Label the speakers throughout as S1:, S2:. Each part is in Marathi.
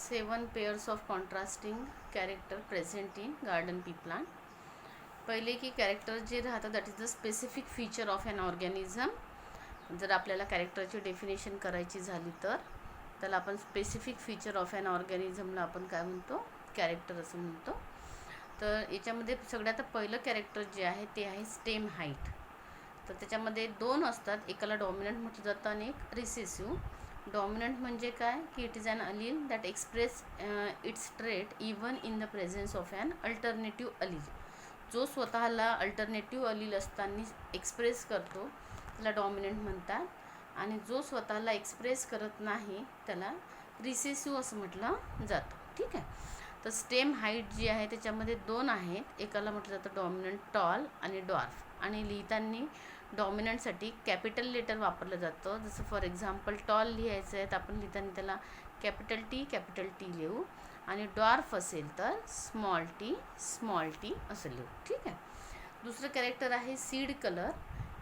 S1: 7 pairs of contrasting character present in garden pea plant. पहिले की कॅरेक्टर जे राहतं that is the specific feature of an organism. जर आपल्याला कॅरेक्टरची डेफिनेशन करायची झाली तर त्याला आपण स्पेसिफिक फीचर ऑफ ॲन ऑर्गॅनिझमला आपण काय म्हणतो, कॅरेक्टर असं म्हणतो. तर याच्यामध्ये सगळ्यात पहिलं कॅरेक्टर जे आहे ते आहे स्टेम हाईट. तर त्याच्यामध्ये दोन असतात, एकाला डॉमिनंट म्हटलं जातं आणि एक रिसेसिव्ह. डॉमिनंट म्हणजे काय की it is an allele that express its trait even in the presence of an alternative allele. जो स्वतःला अल्टरनेटिव्ह अलील असताना एक्सप्रेस करतो त्याला डॉमिनंट म्हणतात, आणि जो स्वतःला एक्सप्रेस करत नाही त्याला रिसेसिव्ह असं म्हटलं जातं. ठीक आहे. तर स्टेम हाईट जी आहे त्याच्यामध्ये दोन आहेत, एकाला म्हटलं जातं डॉमिनंट टॉल आणि डॉर्फ. आणि लिहिताना डॉमिनंटसाठी कॅपिटल लेटर वापरलं जातं. जसं फॉर एक्झाम्पल टॉल लिहायचं आहे तर आपण लिहिताना त्याला कॅपिटल टी लिहू, आणि डॉर्फ असेल तर स्मॉल टी असं लिहू. ठीक आहे. दुसरं कॅरेक्टर आहे seed colour,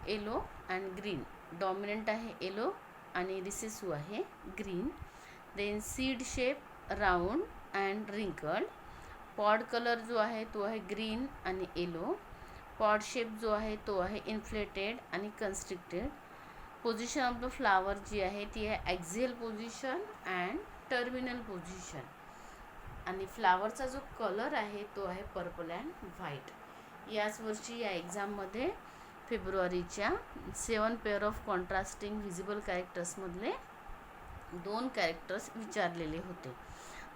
S1: yellow and green. Dominant आहे येलो आणि रिसेसिव्ह आहे green. Then seed shape round and wrinkled. Pod colour जो आहे तो आहे ग्रीन आणि येलो. पॉड शेप जो आहे तो आहे इन्फ्लेटेड आणि कन्स्ट्रिक्टेड. पोझिशन ऑफ द फ्लावर जी आहे ती आहे ॲक्झियल पोझिशन अँड टर्मिनल पोझिशन. आणि फ्लावरचा जो कलर आहे तो आहे पर्पल अँड व्हाईट. याच वर्षी या एक्झाममध्ये फेब्रुवारीच्या 7 पेअर ऑफ कॉन्ट्रास्टिंग व्हिजिबल कॅरेक्टर्समधले 2 कॅरेक्टर्स विचारलेले होते.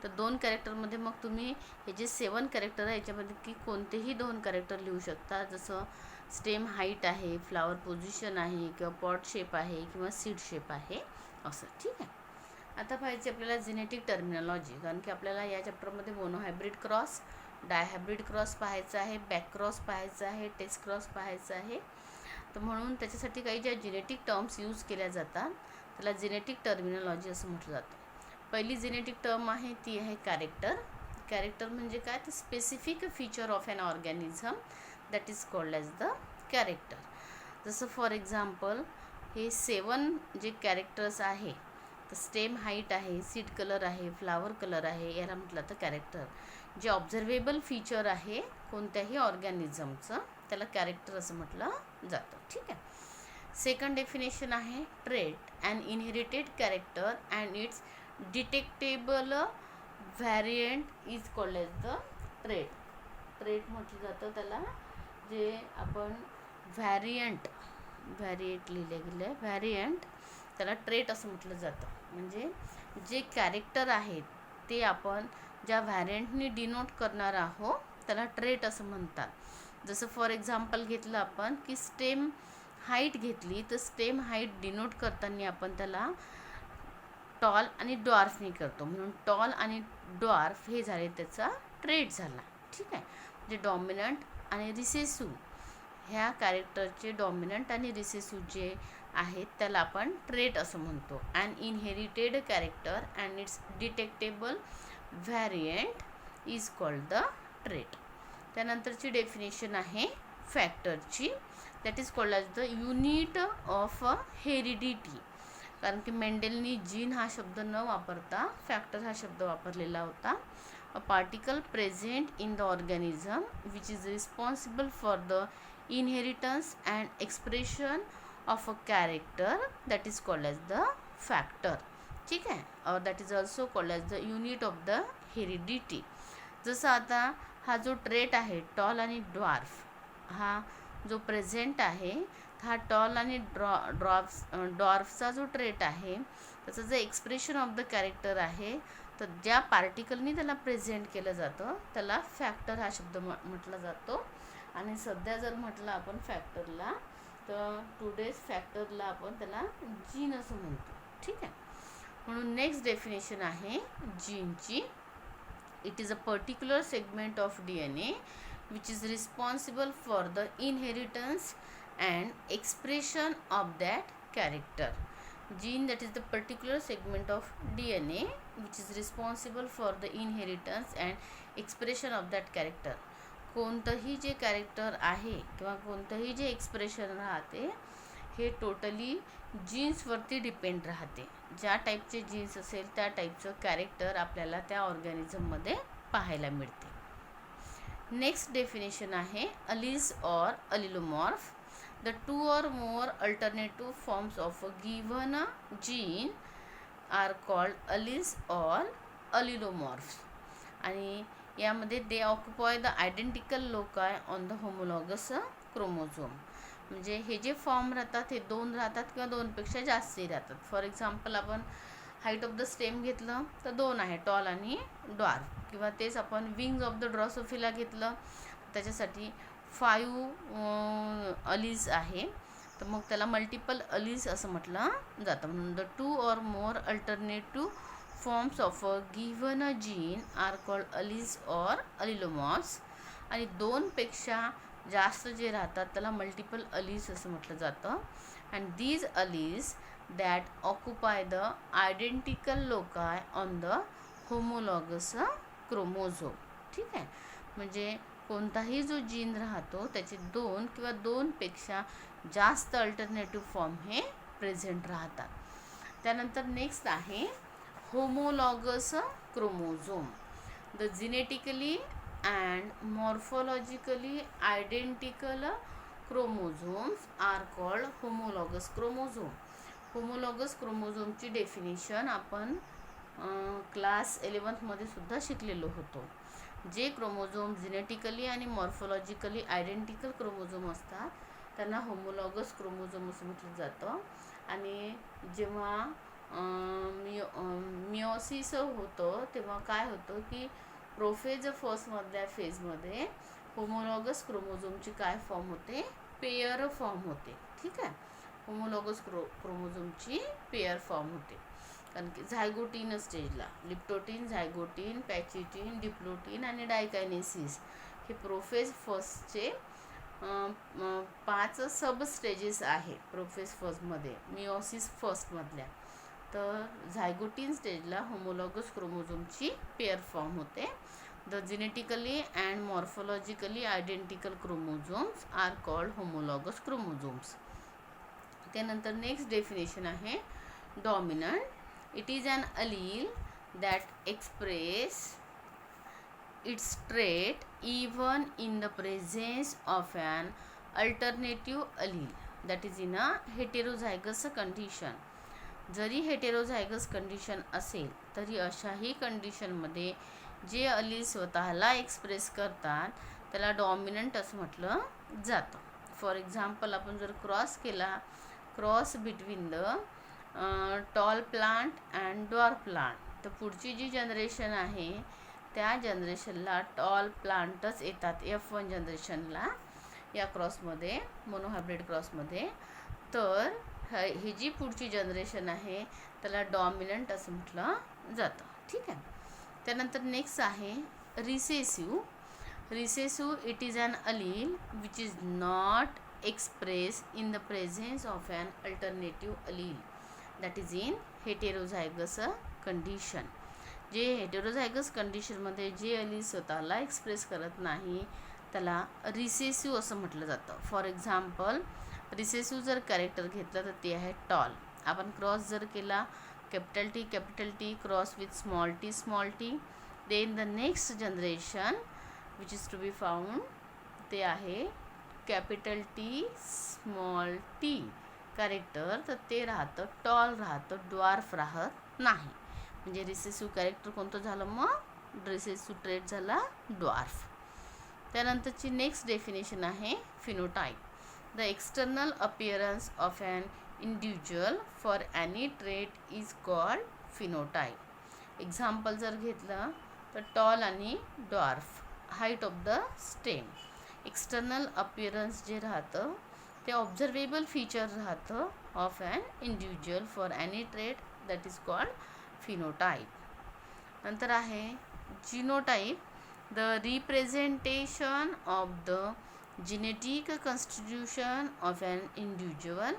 S1: तर 2 कॅरेक्टरमध्ये मग तुम्ही हे जे 7 कॅरेक्टर आहे याच्यामध्ये की कोणतेही 2 कॅरेक्टर लिहू शकता. जसं स्टेम हाईट आहे, फ्लावर पोझिशन आहे, किंवा पॉट शेप आहे, किंवा सीड शेप आहे असं. ठीक आहे. आता पाहिजे आपल्याला जेनेटिक टर्मिनॉलॉजी, कारण की आपल्याला या चॅप्टरमध्ये मोनोहायब्रिड क्रॉस, डायहायब्रिड क्रॉस पाहायचं आहे, बॅक क्रॉस पाहायचं आहे, टेस्ट क्रॉस पाहायचं आहे. तर म्हणून त्याच्यासाठी काही ज्या जेनेटिक टर्म्स यूज केल्या जातात त्याला जेनेटिक टर्मिनॉलॉजी असं म्हटलं जातं. पहिली जेनेटिक टर्म आहे ती आहे कॅरेक्टर. कॅरेक्टर म्हणजे काय, तर specific feature of an organism that is called as the character. जसं फॉर एक्झाम्पल हे 7 जे कॅरेक्टर्स आहे, तर स्टेम हाईट आहे, सीड कलर आहे, फ्लावर कलर आहे, याला म्हटलं तर कॅरेक्टर. जे ऑब्झर्वेबल फीचर आहे कोणत्याही ऑर्गॅनिझमचं त्याला कॅरेक्टर असं म्हटलं जातं. ठीक आहे. सेकंड डेफिनेशन आहे trait, an inherited character and it's detectable variant is called as the trait. Trait म्हटलं जातं त्याला, जे आपण व्हॅरियंट लिहिले गेले आहे, व्हॅरियंट त्याला ट्रेट असं म्हटलं जातं. म्हणजे जे कॅरेक्टर आहेत ते आपण ज्या व्हॅरियंटनी डिनोट करणार आहोत त्याला ट्रेट असं म्हणतात. जसं फॉर एक्झाम्पल घेतलं आपण की स्टेम हाईट घेतली, तर स्टेम हाईट डिनोट करताना आपण त्याला टॉल आणि डॉर्फनी करतो, म्हणून टॉल आणि डॉर्फ हे झाले त्याचा ट्रेट झाला. ठीक आहे. म्हणजे डॉमिनंट आणि रिसेसिव्ह ह्या कॅरेक्टरचे डॉमिनंट आणि रिसेसिव्ह जे आहेत त्याला आपण ट्रेट असं म्हणतो. And inherited character and it's detectable variant is called the trait. त्यानंतरची डेफिनेशन आहे फॅक्टरची, that is called as the unit of heredity. कारण की मेंडेलनी जीन हा शब्द न वापरता फॅक्टर हा शब्द वापरलेला होता. A particle present in the organism which is responsible for the inheritance and expression of a character that is called as the factor. ठीक आहे. और that is also called as the unit of the heredity. जसं आता हा जो ट्रेट आहे टॉल आणि ड्वार्फ, हा जो प्रेझेंट आहे हा टॉल आणि डॉर्फचा जो ट्रेट आहे त्याचं जे एक्सप्रेशन ऑफ द कॅरेक्टर आहे, तर ज्या पार्टिकलनी त्याला प्रेझेंट केलं जातं त्याला फॅक्टर हा शब्द म्हटला जातो. आणि सध्या जर म्हटलं आपण फॅक्टरला, तर टुडेज फॅक्टरला आपण त्याला जीन असं म्हणतो. ठीक आहे. म्हणून नेक्स्ट डेफिनेशन आहे जीनची. It is a particular segment of DNA which is responsible for the inheritance and expression of that character. Gene, that is the particular segment of DNA which is responsible for the inheritance and expression of that character. कोणतंही जे कॅरेक्टर आहे किंवा कोणतंही जे एक्सप्रेशन राहते हे टोटली जीन्सवरती डिपेंड राहते. ज्या टाईपचे जीन्स असेल त्या टाईपचं कॅरेक्टर आपल्याला त्या ऑर्गॅनिझममध्ये पाहायला मिळते. नेक्स्ट डेफिनेशन आहे alleles or allelomorph. The two or more alternative forms of a given gene are called alleles or allelomorphs. आणि यामध्ये they occupy the identical loci on the homologous chromosome. म्हणजे हे जे फॉर्म राहतात हे 2 राहतात किंवा 2पेक्षा जास्ती राहतात. फॉर एक्झाम्पल आपण हाईट ऑफ द स्टेम घेतलं तर 2 आहे, टॉल आणि ड्वार्फ. किंवा तेच आपण विंग्स ऑफ द ड्रॉसोफिला घेतलं त्याच्यासाठी 5 अलीज आहे. तर मग त्याला मल्टिपल अलीज असं म्हटलं जातं. म्हणून the two or more alternative forms of a given gene are called alleles or allelomorphs. आणि 2पेक्षा जास्त जे राहतात त्याला मल्टिपल अलीज असं म्हटलं जातं. And these allies that occupy the identical loci on the homologous chromosome. ठीक आहे, म्हणजे कोणताही जो जीन राहतो त्याचे 2 किंवा 2पेक्षा जास्त अल्टरनेटिव्ह फॉर्म हे प्रेझेंट राहतात. त्यानंतर नेक्स्ट आहे homologous chromosome. The genetically and morphologically identical chromosomes are called homologous chromosome. homologous chromosome ची डेफिनेशन आपण क्लास 11th मध्ये सुद्धा शिकलेलो होतो. जे क्रोमोझोम जिनेटिकली आणि मॉर्फोलॉजिकली आयडेंटिकल क्रोमोझोम असतात त्यांना होमोलॉगस क्रोमोझोम असं म्हटलं जातं. आणि जेव्हा मिओसिस होतं तेव्हा काय होतं की प्रोफेज फर्स्टमधल्या फेजमध्ये होमोलॉगस क्रोमोझोमची काय फॉर्म होते, पेयर फॉर्म होते. ठीक आहे, होमोलॉगस क्रोमोझोमची पेयर फॉर्म होते. कारण की झायगोटीन स्टेजला लिप्टोटीन, झायगोटीन, पॅचिटीन, डिप्लोटीन आणि डायकायनेसिस हे प्रोफेज फर्स्टचे 5 सब स्टेजेस आहे. प्रोफेज फर्स्टमध्ये मिओसिस फर्स्टमधल्या. तर झायगोटीन स्टेजला होमोलॉगस क्रोमोझोमची पेयर फॉर्म होते. The genetically and morphologically identical chromosomes are called homologous chromosomes. त्यानंतर नेक्स्ट डेफिनेशन आहे dominant. It is an allele that express its trait even in the presence of an alternative allele that is in a heterozygous condition. जरी हेटेरोझायगस कंडिशन असेल तरी अशाही कंडिशनमध्ये जे अलील स्वतःला एक्सप्रेस करतात त्याला डॉमिनंट असं म्हटलं जातं. फॉर एक्झाम्पल आपण जर cross between the tall plant and dwarf plant, तर पुढची जी जनरेशन आहे त्या जनरेशनला टॉल प्लांटच येतात F1 जनरेशनला या क्रॉसमध्ये, मोनोहायब्रिड क्रॉसमध्ये. तर ही जी पुढची जनरेशन आहे त्याला डॉमिनंट असं म्हटलं जातं. ठीक आहे, त्यानंतर नेक्स्ट आहे recessive. Recessive it is an allele which is not express in the presence of an alternative allele that is in heterozygous condition. जे हेटेरोझायगस कंडिशनमध्ये जे अलील स्वतःला एक्सप्रेस करत नाही त्याला रिसेसिव्ह असं म्हटलं जातं. फॉर एक्झाम्पल रिसेसिव्ह जर कॅरेक्टर घेतलं तर ते आहे टॉल. आपण क्रॉस जर केला capital T cross with small T, then the next generation which is to be found ते आहे capital T small T character. तर ते राहतं टॉल राहतं, ड्वार्फ राहत नाही. म्हणजे रिसेसिव्ह कॅरेक्टर कोणतं झालं, मग रिसेसिव्ह ट्रेट झाला ड्वार्फ. त्यानंतरची नेक्स्ट डेफिनेशन आहे phenotype. The external appearance of an individual for any trait is called phenotype. Example जर घेतलं तर टॉल आणि dwarf, height of the stem. External appearance जे राहतं ते ऑब्झर्वेबल फीचर राहतं of an individual for any trait that is called phenotype. नंतर आहे genotype. The representation of the genetic constitution of an individual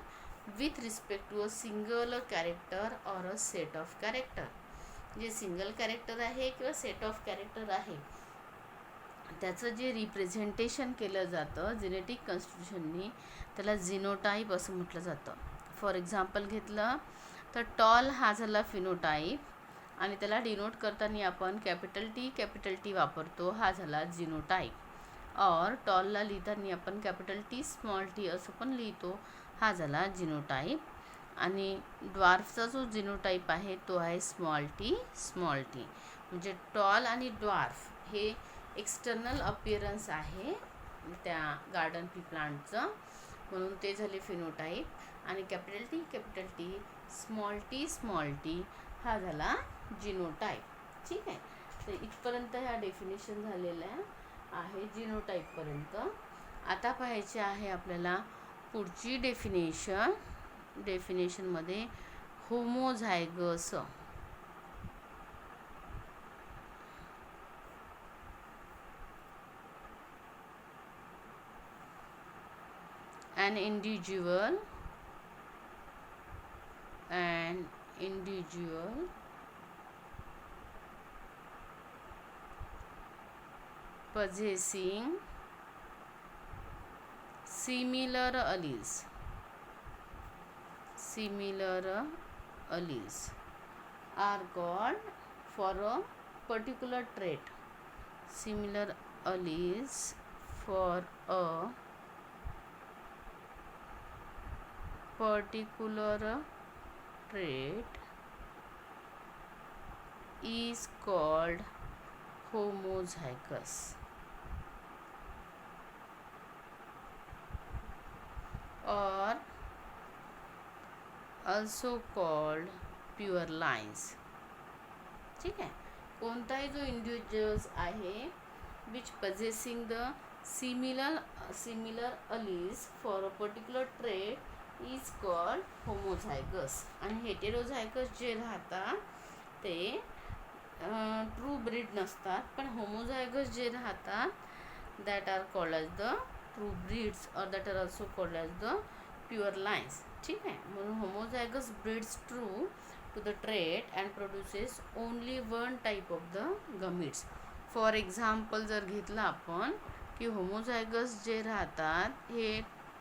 S1: with respect to a single character or a set of character. जे सिंगल कॅरेक्टर आहे किंवा सेट ऑफ कॅरेक्टर आहे त्याचं जे रिप्रेझेंटेशन केलं जातं जेनेटिक कॉन्स्टिट्यूशननी त्याला जीनोटाइप असं म्हटलं जातं. फॉर एक्झाम्पल घेतलं तर टॉल हा झाला फिनोटाईप आणि त्याला डिनोट करताना आपण कॅपिटल टी वापरतो, हा झाला जिनोटाईप. और टॉलला लिहिताना आपण कॅपिटल टी स्मॉल टी असं पण लिहितो, हा झाला जिनोटाईप. आणि ड्वार्फचा जो जिनोटाईप आहे तो आहे स्मॉल टी. म्हणजे टॉल आणि ड्वार्फ हे एक्सटर्नल अपिअरन्स आहे त्या गार्डन पी प्लांटचं, म्हणून ते झाले फिनोटाईप. आणि कॅपिटल टी स्मॉल टी हा झाला जिनोटाईप. ठीक आहे, तर इथपर्यंत ह्या डेफिनेशन झालेल्या आहे जिनोटाईपपर्यंत. आता पाहायचे आहे आपल्याला पुढची डेफिनेशनमध्ये homozygous. an individual possessing similar alleles are called for a particular trait. Similar alleles for a particular trait is called homozygous. Or also called pure lines. ठीक आहे, कोणताही जो इंडिव्हिज्युअल्स आहे which possessing the similar alleles for a particular trait is called homozygous. आणि हेटेरोझायगस जे राहतात ते ट्रू ब्रीड नसतात, पण होमोझायगस जे राहतात that are called as the true breeds और that are also called as the pure lines. ठीक आहे, म्हणून homozygous breeds true to the trait and produces only one type of the gametes. For example जर घेतलं आपण की होमोझायगस जे राहतात हे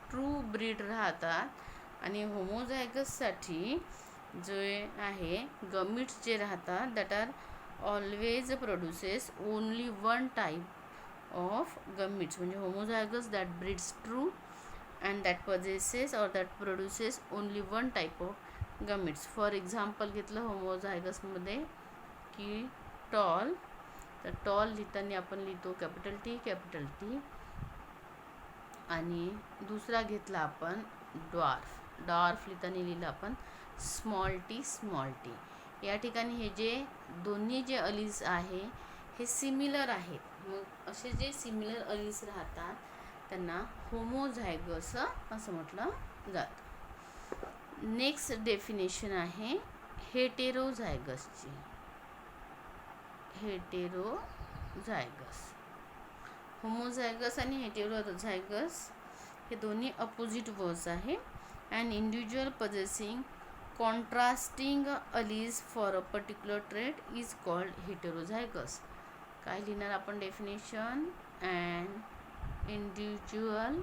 S1: ट्रू ब्रीड राहतात आणि होमोझायगससाठी जे आहे गमिट्स जे राहतात that are always produces only one type of gametes. म्हणजे homozygous that breeds true and that possesses or that produces only one type of gametes. For example घेतलं होमोझायगसमध्ये की टॉल, तर टॉल लिहिताना आपण लिहितो कॅपिटल टी. आणि दुसरा घेतला आपण डॉर्फ लिहिताना लिहिलं आपण स्मॉल टी. या ठिकाणी हे जे दोन्ही जे अलीज आहे हे सिमिलर आहेत, मग असे जे सिमिलर अलीज राहतात त्यांना होमोझायगस असं म्हटलं जातं. नेक्स्ट डेफिनेशन आहे हेटेरोझायगसची. होमोझायगस आणि हेटेरोझायगस हे दोन्ही अपोजिट वर्ड्स आहे. And individual possessing contrasting alleles for a particular trait is called heterozygous. काय लिहिणार आपण definition? And individual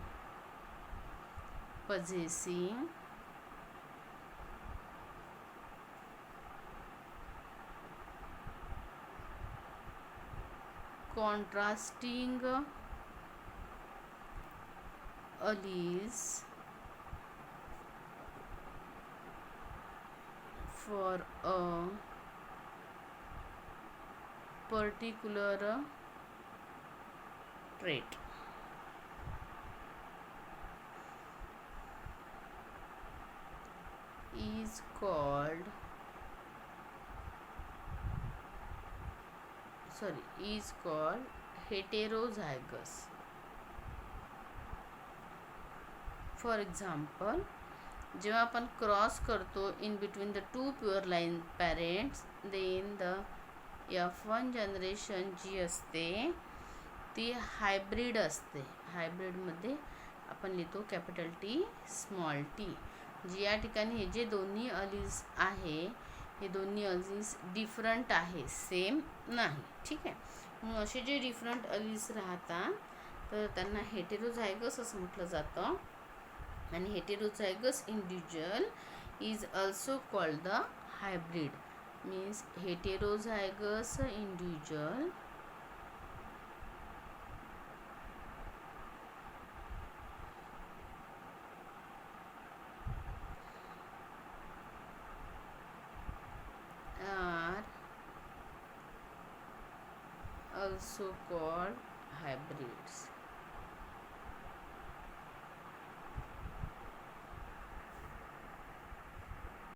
S1: possessing contrasting alleles for a particular trait is called heterozygous. For example जेव्हा आपण क्रॉस करतो in between the two pure line parents, then the F1 generation जी असते ती हायब्रिड असते. हायब्रिडमध्ये आपण लिहितो कॅपिटल टी स्मॉल टी. जी या ठिकाणी हे जे दोन्ही अलीज आहे हे दोन्ही अलीज डिफरंट आहे, सेम नाही. ठीक आहे, मग असे जे डिफरंट अलीज राहतात तर त्यांना हेटेरोझायगस असं म्हटलं जातं. and heterozygous individual is also called the hybrid. Means heterozygous individual are also called hybrids.